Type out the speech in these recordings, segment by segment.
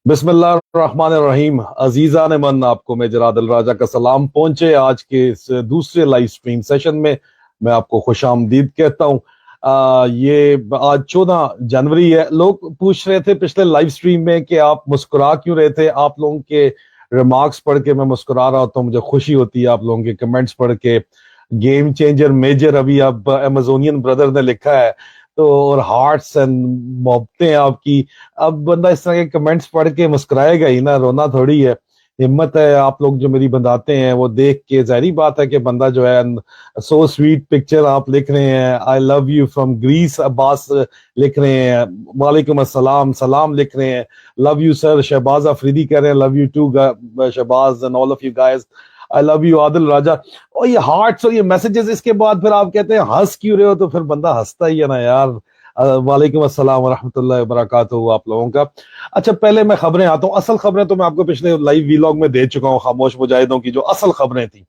बिस्मिल्लाह रहमान रहीम। अजीजा ने मन आपको मैं जरादल राजा का सलाम पहुंचे आज के इस दूसरे लाइव स्ट्रीम सेशन में। मैं आपको खुश आमदीद कहता हूँ। ये आज 14 जनवरी है। लोग पूछ रहे थे पिछले लाइव स्ट्रीम में कि आप मुस्कुरा क्यों रहे थे। आप लोगों के रिमार्क्स पढ़ के मैं मुस्कुरा रहा होता हूँ, मुझे खुशी होती है आप लोगों के कमेंट्स पढ़ के। गेम चेंजर मेजर अभी अब अमेजोनियन ब्रदर ने लिखा है तो, और हार्ट्स एंड मोहब्बतें आपकी। अब बंदा इस तरह के कमेंट्स पढ़ के मुस्कुराएगा ही ना, रोना थोड़ी है। हिम्मत है आप लोग जो मेरी बनाते हैं वो देख के, जाहिर बात है कि बंदा जो है सो स्वीट पिक्चर आप लिख रहे हैं। I love you from Greece Abbas लिख रहे हैं, वालेकुम अस्सलाम सलाम लिख रहे हैं, love you sir. Shahbaz Afridi कह रहे हैं love you too Shahbaz and all of you guys, I love you Adil Raja. और ये हार्ट्स और ये मैसेजेस, इसके बाद फिर आप कहते हैं हंस क्यों रहे हो, तो फिर बंदा हंसता ही है ना यार। वालेकुम अस्सलाम वरहमतुल्लाहि वबरकातुहू आप लोगों का। अच्छा, पहले मैं खबरें आता हूँ। असल खबरें तो मैं आपको पिछले लाइव वीलॉग में दे चुका हूँ। खामोश मुजाहिदों की जो असल खबरें थी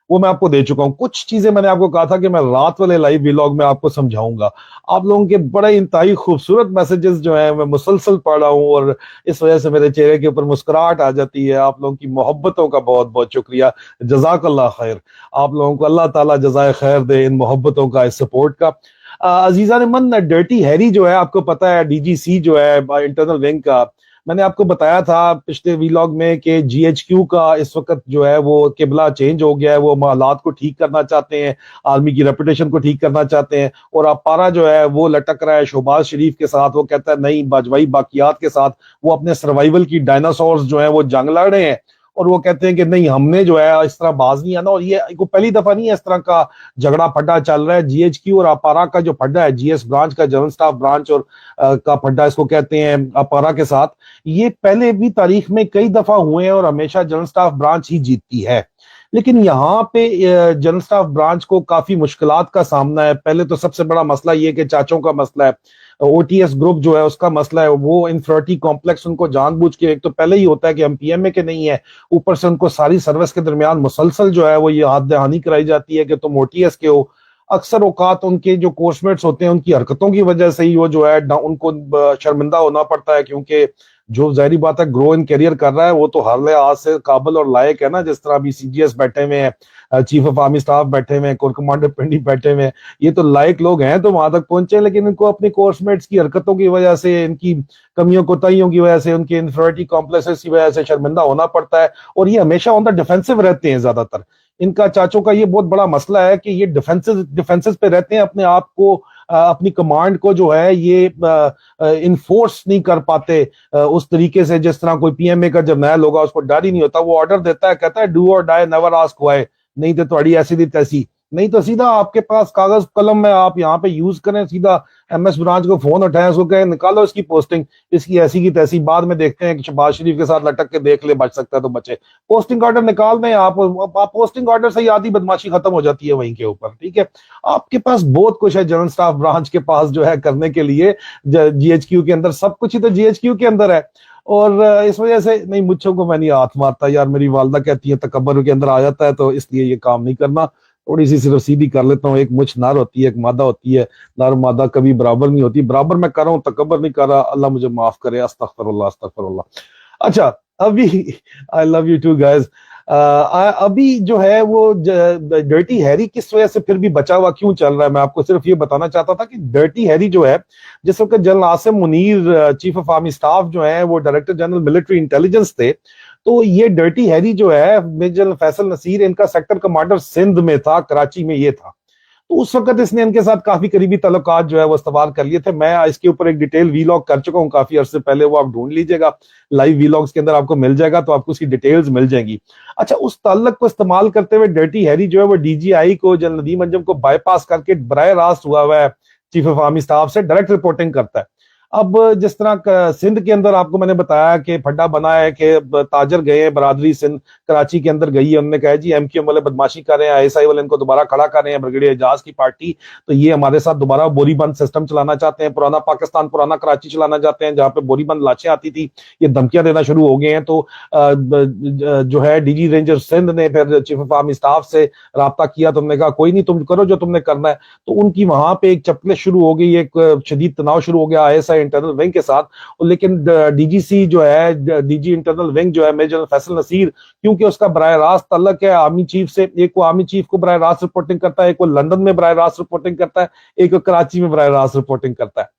वो मैं आपको दे चुका हूँ। कुछ चीजें मैंने आपको कहा था कि मैं रात वाले लाइव वीलॉग में आपको समझाऊंगा। आप लोगों के बड़े इंतहाई खूबसूरत मैसेजेस जो हैं मैं मुसलसल पढ़ रहा हूँ, और इस वजह से मेरे चेहरे के ऊपर मुस्कुराहट आ जाती है। आप लोगों की मोहब्बतों का बहुत बहुत शुक्रिया, जज़ाकल्लाह खैर। आप लोगों को अल्लाह ताला जज़ाए खैर दे इन मोहब्बतों का, इस सपोर्ट का। अजीजा ने मन, डर्टी हैरी जो है आपको पता है, डीजीसी जो है इंटरनल विंग का, मैंने आपको बताया था पिछले वीलॉग में कि जीएचक्यू का इस वक्त जो है वो किबला चेंज हो गया है। वो हालात को ठीक करना चाहते हैं, आर्मी की रेपुटेशन को ठीक करना चाहते हैं। और अपारा जो है वो लटक रहा है शहबाज शरीफ के साथ। वो कहता है नहीं, बाजवाई बाकियात के साथ वो अपने सर्वाइवल की डायनासोर्स जो है वो जंग लड़ रहे हैं। और वो कहते हैं कि नहीं, हमने जो है इस तरह बाज नहीं आना। और ये को पहली दफा नहीं है इस तरह का झगड़ा फड्डा चल रहा है। जीएचक्यू और अपारा का जो फड्डा है, जीएस ब्रांच का, जनरल स्टाफ ब्रांच और का फड्डा इसको कहते हैं अपारा के साथ, ये पहले भी तारीख में कई दफा हुए हैं और हमेशा जनरल स्टाफ ब्रांच ही जीतती है। लेकिन यहाँ पे जनरल स्टाफ ब्रांच को काफी मुश्किलात का सामना है। पहले तो सबसे बड़ा मसला ये कि चाचों का मसला है, ओटीएस ग्रुप जो है उसका मसला है। वो इंफिनिटी कॉम्प्लेक्स उनको जानबूझ के, एक तो पहले ही होता है कि हम पीएमए के नहीं है, ऊपर से उनको सारी सर्विस के दरमियान मुसलसल जो है वो ये हाथ दहानी कराई जाती है कि तुम ओटीएस के हो। अक्सर औकात उनके जो कोर्समेट्स होते हैं उनकी हरकतों की वजह से ही वो जो है उनको शर्मिंदा होना पड़ता है, क्योंकि जो जाहिर बात है ग्रो इन करियर कर रहा है वो तो हर लिहाज से काबिल और लायक है ना। जिस तरह अभी सीजीएस बैठे हुए हैं, चीफ ऑफ आर्मी स्टाफ बैठे हुए हैं, कोर कमांडर पिंडी बैठे हुए हैं, ये तो लायक लोग हैं तो वहां तक पहुंचे। लेकिन इनको अपने कोर्समेट्स की हरकतों की वजह से, इनकी कमियों कोताहियों की वजह से, उनके इंफीरियरिटी कॉम्प्लेक्सेस की वजह से शर्मिंदा होना पड़ता है। और ये हमेशा ऑन द डिफेंसिव रहते हैं ज्यादातर। इनका चाचों का ये बहुत बड़ा मसला है कि ये डिफेंसेस पे रहते हैं, अपने आप को अपनी कमांड को जो है ये इन्फोर्स नहीं कर पाते उस तरीके से जिस तरह कोई पीएमए का जर्नैल होगा उसको डर ही नहीं होता। वो ऑर्डर देता है, कहता है डू और डाई, नेवर आस्क व्हाई, नहीं तो तुम्हारी ऐसी दी तैसी, नहीं तो सीधा आपके पास कागज कलम है, आप यहाँ पे यूज करें, सीधा एमएस ब्रांच को फोन उठाएं, उसको कहें निकालो इसकी पोस्टिंग, इसकी ऐसी की तैसी, बाद में देखते हैं कि शहबाज शरीफ के साथ लटक के देख ले, बच सकता है तो बचे। पोस्टिंग ऑर्डर निकाल दें आप पोस्टिंग ऑर्डर से ही आधी बदमाशी खत्म हो जाती है वहीं के ऊपर। ठीक है, आपके पास बहुत कुछ है जनरल स्टाफ ब्रांच के पास जो है करने के लिए। जीएचक्यू के अंदर सब कुछ ही तो जीएचक्यू के अंदर है। और इस वजह से नहीं, मुझको को मैं नहीं हाथ मारता यार, मेरी वालदा कहती है तकब्बर के अंदर आ जाता है, तो इसलिए ये काम नहीं करना। थोड़ी सी सिर्फ सीधी कर लेता हूँ। एक मुछ नर होती है, एक मादा होती है, नर मादा कभी बराबर नहीं होती। बराबर मैं कर रहा हूँ, तकब्बर नहीं कर रहा, अल्लाह मुझे माफ करे। अस्तगफिरुल्लाह अस्तगफिरुल्लाह। अच्छा, अभी I love you too guys. अभी जो है वो डर्टी हैरी किस वजह से फिर भी बचा हुआ क्यों चल रहा है, मैं आपको सिर्फ ये बताना चाहता था कि डर्टी हैरी जो है, जिस वक्त general Asim Munir chief of army staff जो है वो डायरेक्टर जनरल मिलिट्री इंटेलिजेंस थे, तो ये डर्टी हैरी जो है मेजर फैसल नसीर, इनका सेक्टर कमांडर सिंध में था, कराची में ये था। तो उस वक्त इसने इनके साथ काफी करीबी तल्लुकात जो है वो इस्तेमाल कर लिए थे। मैं इसके ऊपर एक डिटेल वीलॉग कर चुका हूँ काफी अरसे पहले, वो आप ढूंढ लीजिएगा, लाइव वीलॉग्स के अंदर आपको मिल जाएगा, तो आपको उसकी डिटेल्स मिल जाएंगी। अच्छा, उस ताल्लुक को इस्तेमाल करते हुए डर्टी हैरी जो है वो डीजीआई को, जनरल नदीम अंजम को बाईपास करके बराह रास्त हुआ है चीफ ऑफ आर्मी स्टाफ से डायरेक्ट रिपोर्टिंग करता है। अब जिस तरह सिंध के अंदर आपको मैंने बताया कि फड्डा बना है कि ताजर गए हैं, बरादरी सिंध कराची के अंदर गई है, उन्होंने कहा जी एमक्यूएम वाले बदमाशी कर रहे हैं, आईएसआई वाले इनको दोबारा खड़ा कर रहे हैं, ब्रिगेडियर एजाज की पार्टी, तो ये हमारे साथ दोबारा बोरीबंद सिस्टम चलाना चाहते हैं, पुराना पाकिस्तान पुराना कराची चलाना चाहते हैं जहां पे बोरीबंद लाशें आती थी, ये धमकियां देना शुरू हो गए हैं। तो जो है डीजी रेंजर सिंध ने फिर चीफ ऑफ आर्मी स्टाफ से रब्ता किया, तुमने कहा कोई नहीं, तुम करो जो तुमने करना है। तो उनकी वहां पे एक चपले शुरू हो गई, एक शदीद तनाव शुरू हो गया। आईएसआई है इंटरनल विंग के साथ, लेकिन डीजीसी जो है, डीजी इंटरनल विंग जो है मेजर जनरल फैसल नसीर, क्योंकि उसका बराह रास्त तल्लक है आर्मी चीफ से, एक वो आर्मी चीफ को बराह रास्त रिपोर्टिंग करता है, एक वो लंदन में बराह रास्त रिपोर्टिंग करता है, एक वो कराची में बराह रास्त रिपोर्टिंग करता है।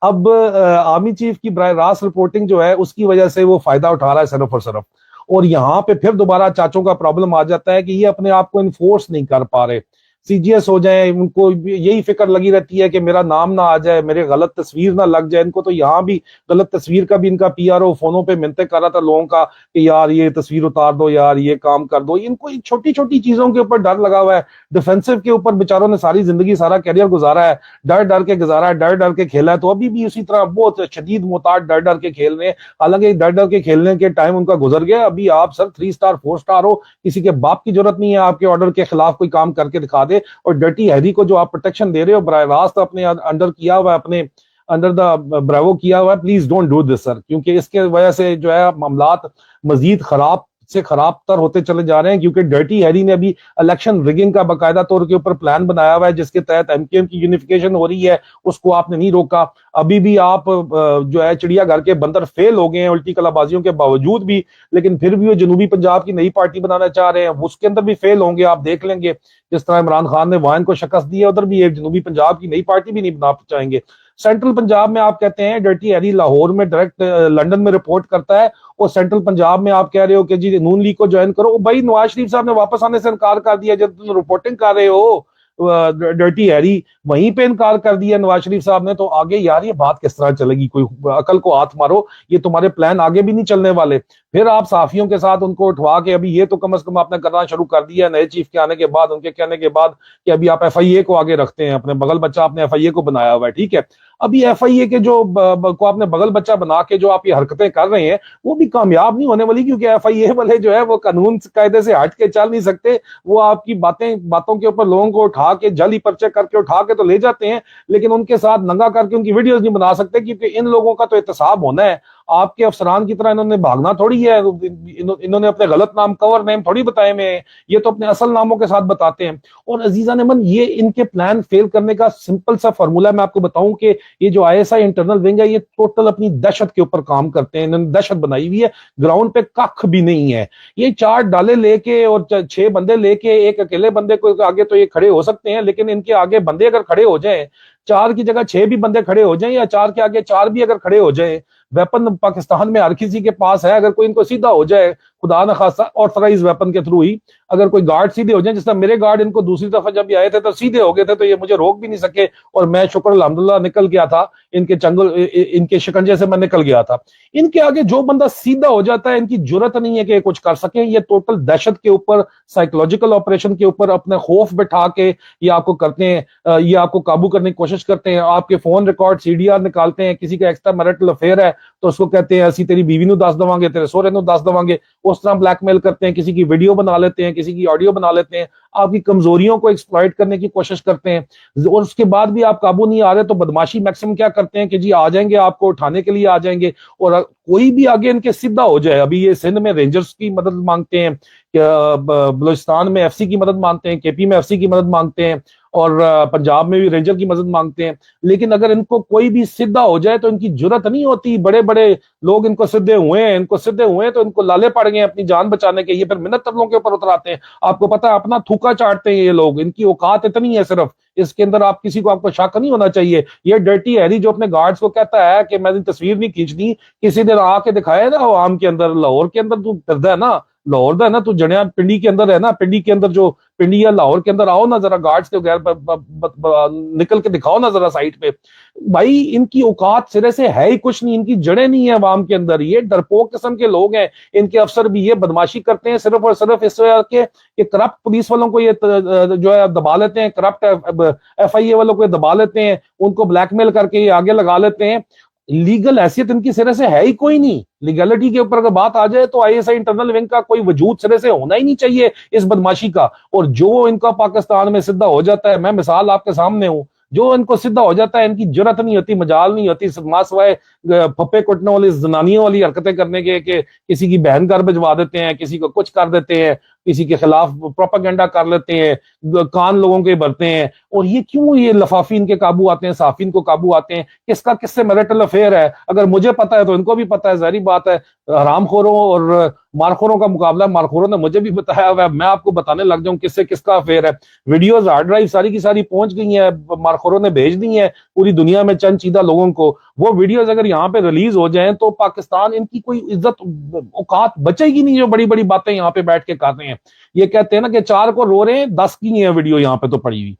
अब आर्मी चीफ की बराह रास्त रिपोर्टिंग जो है उसकी वजह से वो फायदा उठा रहा है सिर्फ और सिर्फ, और यहाँ पे फिर दोबारा चाचों का प्रॉब्लम आ जाता है कि ये अपने आप को इन्फोर्स नहीं कर पा रहे। सीजीएस हो जाए, उनको यही फिक्र लगी रहती है कि मेरा नाम ना आ जाए, मेरे गलत तस्वीर ना लग जाए। इनको तो यहाँ भी गलत तस्वीर का भी इनका पीआरओ फोनों पे मिन्नतें कर रहा था लोगों का कि यार ये तस्वीर उतार दो, यार ये काम कर दो। इनको छोटी छोटी चीजों के ऊपर डर लगा हुआ है। डिफेंसिव के ऊपर बेचारों ने सारी जिंदगी सारा कैरियर गुजारा है, डर डर के गुजारा है, डर डर के खेला है, तो अभी भी उसी तरह बहुत शदीद मोहताज डर डर के खेल रहे हैं। हालांकि डर डर के खेलने के टाइम उनका गुजर गया। अभी आप सर 3 स्टार 4 स्टार हो, किसी के बाप की जरूरत नहीं है आपके ऑर्डर के खिलाफ कोई काम करके दिखा दे। और डर्टी हैरी को जो आप प्रोटेक्शन दे रहे हो बराह रास्त अपने अंडर किया हुआ है, अपने अंडर द ब्रावो किया हुआ है, please don't do this sir, क्योंकि इसके वजह से जो है मामलात मजीद खराब से खराब तर होते चले जा रहे हैं। क्योंकि डर्टी हैरी ने अभी इलेक्शन रिगिंग का बाकायदा तौर के ऊपर प्लान बनाया हुआ है जिसके तहत एमकेएम की यूनिफिकेशन हो रही है, उसको आपने नहीं रोका। अभी भी आप जो है चिड़ियाघर के बंदर फेल हो गए हैं उल्टी कलाबाजियों के बावजूद भी, लेकिन फिर भी वो जनूबी पंजाब की नई पार्टी बनाना चाह रहे हैं, उसके अंदर भी फेल होंगे। आप देख लेंगे जिस तरह इमरान खान ने वाहन को शिकस्त दी है, उधर भी एक जनूबी पंजाब की नई पार्टी भी नहीं बना पाएंगे। सेंट्रल पंजाब में आप कहते हैं डर्टी हैरी लाहौर में डायरेक्ट लंदन में रिपोर्ट करता है, और सेंट्रल पंजाब में आप कह रहे हो कि जी नून लीग को ज्वाइन करो। भाई नवाज शरीफ साहब ने वापस आने से इनकार कर दिया जब तुम रिपोर्टिंग कर रहे हो, डर्टी हैरी वहीं पे इनकार कर दिया नवाज शरीफ साहब ने। तो आगे यार ये बात किस तरह चलेगी? कोई अकल को हाथ मारो, ये तुम्हारे प्लान आगे भी नहीं चलने वाले। फिर आप साफियों के साथ उनको उठवा के अभी ये तो कम से कम आपने करना शुरू कर दिया नए चीफ के आने के बाद, उनके कहने के बाद कि अभी आप एफआईए को आगे रखते हैं, अपने बगल बच्चा आपने एफआईए को बनाया हुआ है, ठीक है। अभी एफआईए के जो को आपने बगल बच्चा बना के जो आप ये हरकतें कर रहे हैं वो भी कामयाब नहीं होने वाली, क्योंकि एफआईए वाले जो है वो कानून कायदे से हट के चल नहीं सकते। वो आपकी बातों के ऊपर लोगों को उठा के जाली पर्चे करके उठा के तो ले जाते हैं, लेकिन उनके साथ नंगा करके उनकी वीडियोस नहीं बना सकते, क्योंकि इन लोगों का तो एहतसाब होना है। आपके अफसरान की तरह इन्होंने भागना थोड़ी है, इन्होंने अपने गलत नाम कवर नेम थोड़ी बताए में, ये तो अपने असल नामों के साथ बताते हैं। और अजीजा नेमन ये इनके प्लान फेल करने का सिंपल सा फॉर्मूला मैं आपको बताऊं कि ये जो आईएसआई इंटरनल विंग है ये टोटल अपनी दहशत के ऊपर काम करते हैं। इन्होंने दहशत बनाई हुई है, ग्राउंड पे कख भी नहीं है। ये 4 डाले लेके और 6 बंदे लेके एक अकेले बंदे को आगे तो ये खड़े हो सकते हैं, लेकिन इनके आगे बंदे अगर खड़े हो जाएं, 4 की जगह 6 भी बंदे खड़े हो जाएं, या 4 के आगे 4 भी अगर खड़े हो जाएं, वेपन पाकिस्तान में हर किसी के पास है। अगर कोई इनको सीधा हो जाए, खुदा न खासा ऑथराइज वेपन के थ्रू ही अगर कोई गार्ड सीधे हो जाए, जिस तरह मेरे गार्ड इनको दूसरी दफा जब भी आए थे तो सीधे हो गए थे, तो ये मुझे रोक भी नहीं सके, और मैं शुक्र अल्हम्दुलिल्लाह निकल गया था इनके शिकंजे से मैं निकल गया था। इनके आगे जो बंदा सीधा हो जाता है, इनकी जुर्रत नहीं है कि कुछ कर सके। ये टोटल दहशत के ऊपर, साइकोलॉजिकल ऑपरेशन के ऊपर अपने खौफ बैठा के ये आपको करते हैं, ये आपको काबू करने की कोशिश करते हैं। आपके फोन रिकॉर्ड सीडीआर निकालते हैं, किसी का एक्स्ट्रा मैरिटल अफेयर है तो उसको कहते हैं असि तेरी बीवी नू दस देवांगे, तेरे सोहरे नू दस देवांगे, उस तरह ब्लैकमेल करते हैं। किसी की वीडियो बना लेते हैं, किसी की ऑडियो बना लेते हैं, आपकी कमजोरियों को एक्सप्लॉइट करने की कोशिश करते हैं। और उसके बाद भी आप काबू नहीं आ रहे तो बदमाशी मैक्सिमम क्या करते हैं कि जी आ जाएंगे, आपको उठाने के लिए आ जाएंगे। और कोई भी आगे इनके सीधा हो जाए, अभी ये सिंध में रेंजर्स की मदद मांगते हैं, बलूचिस्तान में एफसी की मदद मांगते हैं, केपी में एफसी की मदद मांगते हैं, और पंजाब में भी रेंजर की मदद मांगते हैं। लेकिन अगर इनको कोई भी सीधा हो जाए तो इनकी जुर्रत नहीं होती। बड़े बड़े लोग इनको सीधे हुए हैं तो इनको लाले पड़ गए अपनी जान बचाने के, ये फिर मिन्नत तरलों के ऊपर उतराते हैं। आपको पता है अपना थूका चाटते हैं ये लोग, इनकी औकात इतनी है सिर्फ, इसके अंदर आप किसी को आपको शक नहीं होना चाहिए। ये डर्टी हैरी जो अपने गार्ड्स को कहता है कि मैंने तस्वीर नहीं खींचनी, किसी दिन आके दिखाया ना आवाम के अंदर, लाहौर के अंदर तू फिरदा है ना, लाहौर दा है ना तू, जड़िया पिंडी के अंदर है ना, पिंडी के अंदर जो पिंडी है लाहौर के अंदर, आओ ना जरा गार्ड्स के बगैर निकल के दिखाओ ना जरा साइड पे। भाई इनकी औकात सिरे से है ही कुछ नहीं, इनकी जड़ें नहीं है अवाम के अंदर। ये डरपोक किस्म के लोग हैं, इनके अफसर भी ये बदमाशी करते हैं सिर्फ और सिर्फ इस वजह के करप्ट पुलिस वालों को ये जो है दबा लेते हैं, करप्ट एफआईए वालों को दबा लेते हैं, उनको ब्लैकमेल करके ये आगे लगा लेते हैं। लीगल हैसियत इनकी सिरे से है ही कोई नहीं। लीगलिटी के ऊपर अगर बात आ जाए तो आईएसआई इंटरनल विंग का कोई वजूद सिरे से होना ही नहीं चाहिए इस बदमाशी का। और जो इनका पाकिस्तान में सिद्धा हो जाता है, मैं मिसाल आपके सामने हूं, जो इनको सीधा हो जाता है इनकी जरूरत नहीं होती, मजाल नहीं होती मासवाए फप्पे कुटने वाली जनानियों वाली हरकतें करने के, कि किसी की बहन घर भिजवा देते हैं, किसी को कुछ कर देते हैं, کسی کے خلاف پروپیگنڈا کر لیتے ہیں، کان لوگوں کے بھرتے ہیں. اور یہ کیوں یہ لفافی ان کے قابو آتے ہیں، صحافی ان کو قابو آتے ہیں؟ کس کا کس سے میرٹل افیئر ہے؟ اگر مجھے پتا ہے تو ان کو بھی پتا ہے، ظاہری بات ہے. حرام خوروں اور مارخوروں کا مقابلہ، مارخوروں نے مجھے بھی بتایا ہوا ہے، میں آپ کو بتانے لگ جاؤں کس سے کس کا افیئر ہے. ویڈیوز ہارڈ ڈرائیو ساری کی ساری پہنچ گئی ہیں، مارخوروں نے بھیج دی ہیں پوری دنیا میں چند چیدہ لوگوں کو. وہ ویڈیوز اگر یہاں پہ ریلیز ہو جائیں تو پاکستان، ان کی کوئی عزت اوقات بچے گی نہیں جو بڑی بڑی باتیں یہاں پہ بیٹھ کے کرتے ہیں. یہ کہتے ہیں نا کہ 4 کو رو رہے ہیں، 10 کی ہیں ویڈیو یہاں پہ تو پڑی ہوئی.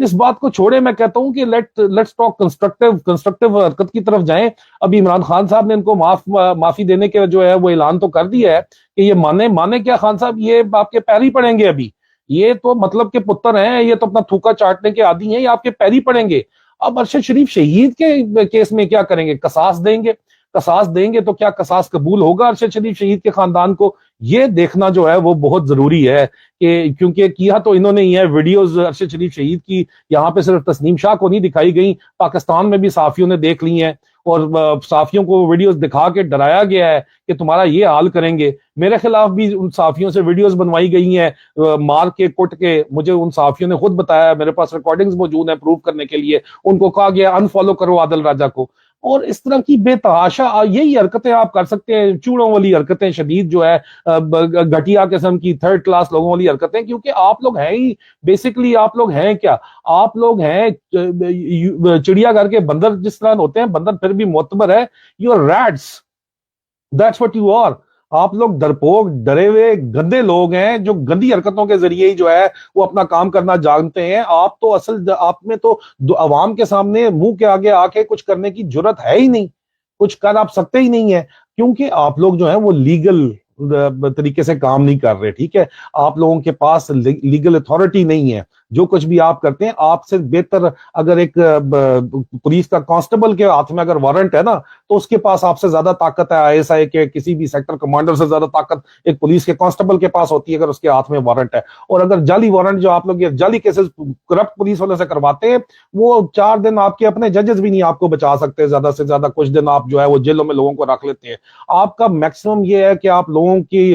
اس بات کو چھوڑے، میں کہتا ہوں کہ لیٹس ٹاک کنسٹرکٹیو حرکت کی طرف جائیں. ابھی عمران خان صاحب نے ان کو معافی دینے کے جو ہے وہ اعلان تو کر دیا ہے کہ یہ مانے کیا خان صاحب، یہ آپ کے پیر ہی پڑیں گے. ابھی یہ تو مطلب کہ پتر ہیں، یہ تو اپنا تھوکا چاٹنے کے عادی ہیں، یہ آپ کے پیر ہی پڑیں گے. اب ارشد شریف شہید کے کیس میں کیا کریں گے؟ قصاص دیں گے. قصاص دیں گے تو کیا قصاص قبول ہوگا ارشد شریف شہید کے خاندان کو؟ یہ دیکھنا جو ہے وہ بہت ضروری ہے کہ کیونکہ کیا تو انہوں نے ہی ہے. ویڈیوز ارشد شریف شہید کی یہاں پہ صرف تسنیم شاہ کو نہیں دکھائی گئی، پاکستان میں بھی صحافیوں نے دیکھ لی ہیں، اور صحافیوں کو ویڈیوز دکھا کے ڈرایا گیا ہے کہ تمہارا یہ حال کریں گے. میرے خلاف بھی ان صحافیوں سے ویڈیوز بنوائی گئی ہیں مار کے کٹ کے. مجھے ان صحافیوں نے خود بتایا، میرے پاس ریکارڈنگز موجود ہیں پروف کرنے کے لیے. ان کو کہا گیا انفالو کرو عادل راجہ کو. اور اس طرح کی بے تحاشا یہی حرکتیں آپ کر سکتے ہیں، چوڑوں والی حرکتیں، شدید جو ہے گھٹیا قسم کی 3rd کلاس لوگوں والی حرکتیں. کیونکہ آپ لوگ ہیں ہی بیسیکلی، آپ لوگ ہیں کیا؟ آپ لوگ ہیں چڑیا گھر کے بندر جس طرح ہوتے ہیں. بندر پھر بھی معتبر ہے. You are rats, that's what you are. آپ لوگ ڈرپوک، ڈرے ہوئے گندے لوگ ہیں جو گندی حرکتوں کے ذریعے ہی جو ہے وہ اپنا کام کرنا جانتے ہیں. آپ تو اصل آپ میں تو عوام کے سامنے منہ کے آگے آ کے کچھ کرنے کی جرت ہے ہی نہیں، کچھ کر آپ سکتے ہی نہیں ہے. کیونکہ آپ لوگ جو ہیں وہ لیگل طریقے سے کام نہیں کر رہے. ٹھیک ہے، آپ لوگوں کے پاس لیگل اتھارٹی نہیں ہے. جو کچھ بھی آپ کرتے ہیں، آپ سے بہتر اگر ایک پولیس کا کانسٹیبل کے ہاتھ میں اگر وارنٹ ہے نا تو اس کے پاس آپ سے زیادہ طاقت ہے. ISI کے کسی بھی سیکٹر کمانڈر سے زیادہ طاقت ایک پولیس کے کانسٹیبل کے پاس ہوتی ہے اگر اس کے ہاتھ میں وارنٹ ہے. اور اگر جعلی وارنٹ جو آپ لوگ یہ جعلی کیسز کرپٹ پولیس والے سے کرواتے ہیں، وہ 4 دن آپ کے اپنے ججز بھی نہیں آپ کو بچا سکتے. زیادہ سے زیادہ کچھ دن آپ جو ہے وہ جیلوں میں لوگوں کو رکھ لیتے ہیں. آپ کا میکسیمم یہ ہے کہ آپ لوگوں کی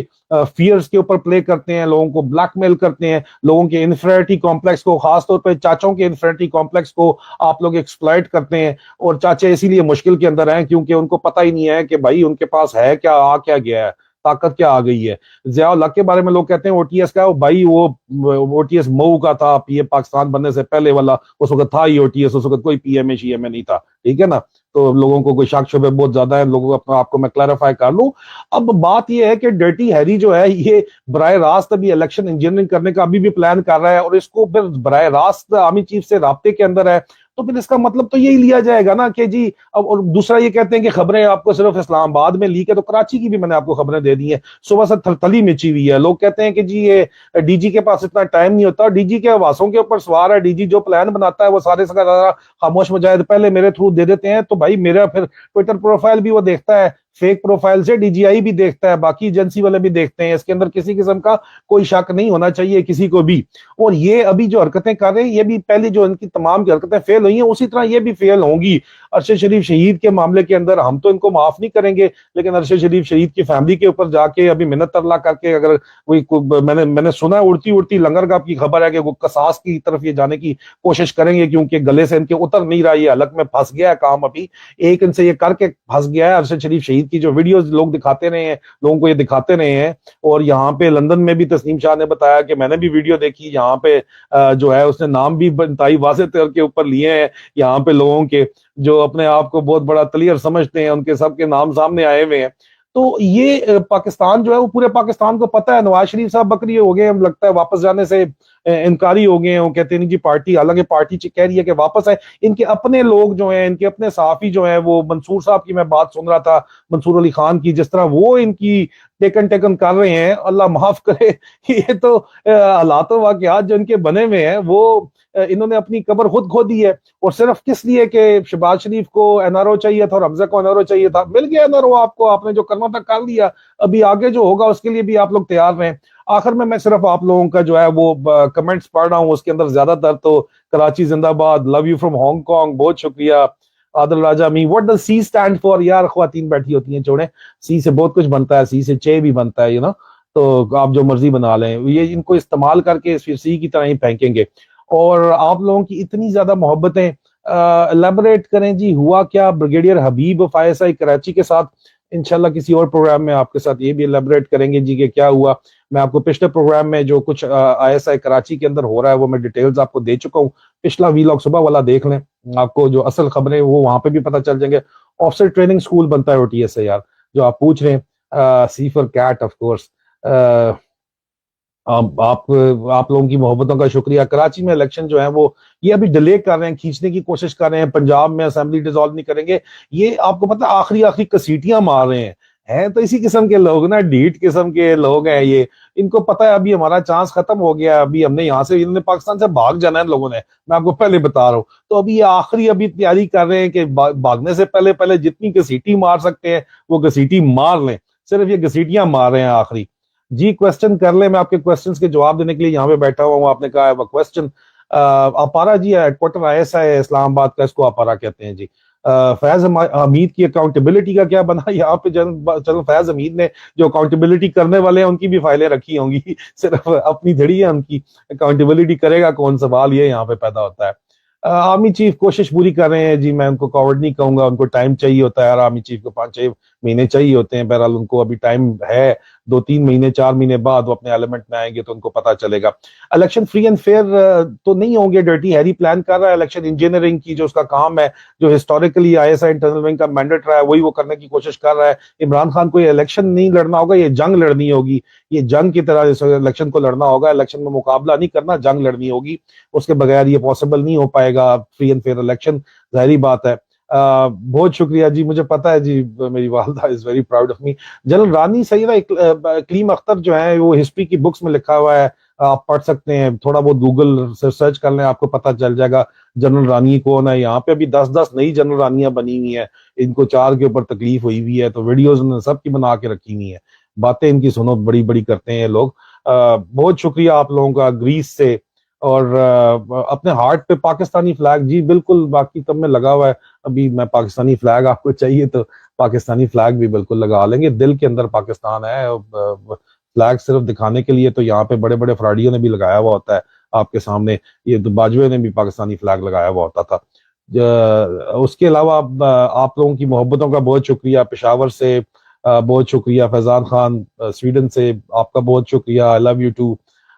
فیئرز کے اوپر پلے کرتے ہیں، لوگوں کو بلیک میل کرتے ہیں، لوگوں کے انفیریٹی کمپلیکس کو، خاص طور پہ چاچوں کے انفیریٹی کمپلیکس کو آپ لوگ ایکسپلائٹ کرتے ہیں. اور چاچے اسی لیے مشکل کے اندر ہیں کیونکہ ان کو پتہ ہی نہیں ہے کہ بھائی ان کے پاس ہے کیا، آ کیا گیا ہے، طاقت کیا آ گئی ہے. ضیاء الحق کے بارے میں لوگ کہتے ہیں OTS کا بھائی، وہ OTS مئو کا تھا، PM پاکستان بننے سے پہلے والا. اس وقت تھا ہی OTS، اس وقت کوئی PMA شیئر میں نہیں تھا. ٹھیک ہے نا، تو لوگوں کو کوئی شک شبہ بہت زیادہ ہے. لوگوں کو آپ کو میں کلیریفائی کر لوں. اب بات یہ ہے کہ ڈرٹی ہیری جو ہے یہ براہ راست ابھی الیکشن انجینئرنگ کرنے کا ابھی بھی پلان کر رہا ہے، اور اس کو پھر براہ راست آرمی چیف سے رابطے کے اندر ہے. تو پھر اس کا مطلب تو یہی لیا جائے گا نا کہ جی اب. اور دوسرا یہ کہتے ہیں کہ خبریں آپ کو صرف اسلام آباد میں لیک ہے، تو کراچی کی بھی میں نے آپ کو خبریں دے دی ہیں. صبح سے تھلتلی مچی ہوئی ہے. لوگ کہتے ہیں کہ جی یہ DG کے پاس اتنا ٹائم نہیں ہوتا. DG کے حواسوں کے اوپر سوار ہے. DG جو پلان بناتا ہے وہ سارے سے خاموش مجاہد پہلے میرے تھرو دے دیتے ہیں. تو بھائی میرا پھر ٹویٹر پروفائل بھی وہ دیکھتا ہے، فیک پروفائل سے DGI بھی دیکھتا ہے، باقی ایجنسی والے بھی دیکھتے ہیں. اس کے اندر کسی قسم کا کوئی شک نہیں ہونا چاہیے کسی کو بھی. اور یہ ابھی جو حرکتیں کر رہے ہیں، یہ بھی پہلی جو ان کی تمام کی حرکتیں فیل ہوئی ہیں، اسی طرح یہ بھی فیل ہوں گی. ارشد شریف شہید کے معاملے کے اندر ہم تو ان کو معاف نہیں کریں گے، لیکن ارشد شریف شہید کی فیملی کے اوپر جا کے ابھی منت ترلا کر کے اگر میں نے سنا اڑتی اڑتی لنگر گاہ کی خبر ہے کہ وہ قصاص کی طرف یہ جانے کی کوشش کریں گے، کیونکہ گلے سے ان کے اتر نہیں رہا. یہ حلق میں پھنس گیا ہے کام. ابھی ایک ان سے یہ کر کے پھنس گیا ہے. ارشد شریف شہید کی جو ویڈیوز لوگ دکھاتے رہے ہیں، لوگوں کو یہ دکھاتے رہے ہیں. اور یہاں پہ لندن میں بھی تسنیم شاہ نے بتایا کہ میں نے بھی ویڈیو دیکھی، یہاں پہ جو ہے اس نے نام بھی انتہائی واضح طور کے اوپر لیے ہیں. یہاں پہ لوگوں کے جو اپنے آپ کو بہت بڑا تلیئر سمجھتے ہیں، ان کے سب کے نام سامنے آئے ہوئے ہیں. تو یہ پاکستان جو ہے وہ پورے پاکستان کو پتہ ہے. نواز شریف صاحب بکری ہو گئے، ہم لگتا ہے واپس جانے سے انکاری ہو گئے ہیں. وہ کہتے ہیں جی پارٹی، حالانکہ پارٹی کہہ رہی ہے کہ واپس ہے. ان کے اپنے لوگ جو ہیں، ان کے اپنے صحافی جو ہیں، وہ منصور صاحب کی میں بات سن رہا تھا، منصور علی خان کی، جس طرح وہ ان کی ٹیکن کر رہے ہیں، اللہ معاف کرے. یہ تو حالات و واقعات جو ان کے بنے ہوئے ہیں، وہ انہوں نے اپنی قبر خود کھو دی ہے. اور صرف کس لیے کہ شہباز شریف کو NRO چاہیے تھا اور حمزہ کو NRO چاہیے تھا. مل گیا NRO آپ نے جو کرنا تھا کر لیا. ابھی آگے جو ہوگا اس کے لیے بھی آپ لوگ تیار رہیں. آخر میں صرف آپ لوگوں کا جو ہے وہ کمنٹس پڑھ رہا ہوں. اس کے اندر زیادہ تر تو کراچی زندہ باد، love you from Hong Kong, بہت شکریہ. عادل راجہ می، what does C stand for؟ یار خواتین بیٹھی ہوتی ہیں، چھوڑیں. C سے بہت کچھ بنتا ہے، C سے چے بھی بنتا ہے، تو آپ جو مرضی بنا لیں، یہ ان کو استعمال کر کے پھر سی کی طرح ہی پھینکیں گے. اور آپ لوگوں کی اتنی زیادہ محبتیں، الیبوریٹ کریں جی ہوا کیا brigadier Habib of I S آئی کراچی کے ساتھ. انشاءاللہ کسی اور پروگرام میں آپ کے ساتھ یہ بھی الیبوریٹ کریں گے جی کہ کیا ہوا. میں آپ کو پچھلے پروگرام میں جو کچھ آئی ایس آئی کراچی کے اندر ہو رہا ہے وہ میں ڈیٹیلز آپ کو دے چکا ہوں. پچھلا ویلاگ صبح والا دیکھ لیں، آپ کو جو اصل خبریں وہ وہاں پہ بھی پتہ چل جائیں گے. آفسر ٹریننگ سکول بنتا ہے او ٹی ایس سے یار، جو آپ پوچھ رہے ہیں. سی فار کیٹ آف کورس. آپ لوگوں کی محبتوں کا شکریہ. کراچی میں الیکشن جو ہے وہ یہ ابھی ڈیلے کر رہے ہیں، کھینچنے کی کوشش کر رہے ہیں. پنجاب میں اسمبلی ڈیزالو نہیں کریں گے. یہ آپ کو پتہ آخری کسیٹیاں مار رہے ہیں تو اسی قسم کے لوگ نا، ڈھیٹ قسم کے لوگ ہیں یہ. ان کو پتہ ہے ابھی ہمارا چانس ختم ہو گیا، ابھی ہم نے یہاں سے، انہوں نے پاکستان سے بھاگ جانا ہے لوگوں نے، میں آپ کو پہلے بتا رہا ہوں. تو ابھی یہ ابھی تیاری کر رہے ہیں کہ بھاگنے سے پہلے جتنی گھسیٹی مار سکتے ہیں وہ گھسیٹی مار لیں. صرف یہ گھسیٹیاں مار رہے ہیں آخری. جی کوسچن کر لیں، میں آپ کے کوسچنز کے جواب دینے کے لیے یہاں پہ بیٹھا ہوا ہوں. آپ نے کہا ہے وہ کوسچن اپارا جی head quarter I S I Islamabad کا، اس کو اپارا کہتے ہیں جی. فیض حمید کی اکاؤنٹیبلٹی کا کیا بنا یہاں پہ؟ جنرل فیض حمید نے جو اکاؤنٹیبلٹی کرنے والے ہیں ان کی بھی فائلیں رکھی ہوں گی، صرف اپنی دھڑی ہے ان کی. اکاؤنٹیبلٹی کرے گا کون؟ سوال یہ یہاں پہ پیدا ہوتا ہے. آرمی چیف کوشش پوری کر رہے ہیں جی، میں ان کو کاورڈ نہیں کہوں گا، ان کو ٹائم چاہیے ہوتا ہے یار. آرمی چیف کو 5-6 مہینے چاہیے ہوتے ہیں. بہرحال ان کو ابھی ٹائم ہے، 2-3 مہینے 4 مہینے بعد وہ اپنے ایلیمنٹ میں آئیں گے تو ان کو پتا چلے گا. الیکشن فری اینڈ فیئر تو نہیں ہوں گے. ڈرٹی ہیری پلان کر رہا ہے الیکشن انجینئرنگ کی، جو اس کا کام ہے، جو ہسٹوریکلی آئی ایس آئی انٹرنل ونگ کا مینڈیٹ رہا ہے وہی وہ کرنے کی کوشش کر رہا ہے. عمران خان کو یہ الیکشن نہیں لڑنا ہوگا، یہ جنگ لڑنی ہوگی. یہ جنگ کی طرح الیکشن کو لڑنا ہوگا، الیکشن میں مقابلہ نہیں کرنا، جنگ لڑنی ہوگی. اس کے بغیر یہ پاسبل نہیں ہو پائے گا فری اینڈ فیئر الیکشن، ظاہری بات ہے. بہت شکریہ جی، مجھے پتا ہے جی میری والدہ is very proud of me. General Rani Syeda Kaleem Akhtar جو ہے وہ ہسٹری کی بکس میں لکھا ہوا ہے، آپ پڑھ سکتے ہیں. تھوڑا بہت گوگل سے سرچ کر لیں، آپ کو پتہ چل جائے گا جنرل رانی کون ہے. یہاں پہ ابھی 10 نئی جنرل رانیاں بنی ہوئی ہیں. ان کو 4 کے اوپر تکلیف ہوئی ہوئی ہے تو ویڈیوز انہوں نے سب کی بنا کے رکھی ہوئی ہیں. باتیں ان کی سنو، بڑی بڑی کرتے ہیں یہ لوگ. بہت شکریہ آپ لوگوں کا گریس سے. اور اپنے ہارٹ پہ پاکستانی فلیگ جی بالکل باقی تب میں لگا ہوا ہے. ابھی میں پاکستانی فلیگ آپ کو چاہیے تو پاکستانی فلیگ بھی بالکل لگا لیں گے. دل کے اندر پاکستان ہے. فلیگ صرف دکھانے کے لیے تو یہاں پہ بڑے بڑے فراڈیوں نے بھی لگایا ہوا ہوتا ہے آپ کے سامنے. یہ باجوے نے بھی پاکستانی فلیگ لگایا ہوا ہوتا تھا. اس کے علاوہ آپ لوگوں کی محبتوں کا بہت شکریہ. پشاور سے بہت شکریہ. فیضان خان سویڈن سے آپ کا بہت شکریہ. آئی لو یو ٹو.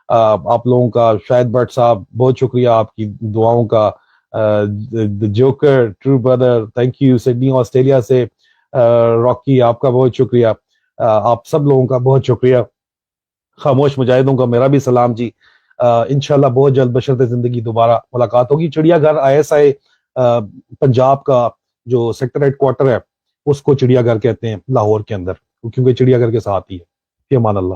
آپ لوگوں کا شاہد بٹ صاحب بہت شکریہ آپ کی دعاؤں کا. Joker true brother thank you. Sydney Australia سے راکی آپ کا بہت شکریہ. آپ سب لوگوں کا بہت شکریہ. خاموش مجاہدوں کا میرا بھی سلام جی. انشاءاللہ بہت جلد بشرط زندگی دوبارہ ملاقات ہوگی. چڑیا گھر آئی ایس آئی پنجاب کا جو سیکٹر ہیڈ کوارٹر ہے اس کو چڑیا گھر کہتے ہیں لاہور کے اندر، کیونکہ چڑیا گھر کے ساتھ ہی ہے. فی امان اللہ.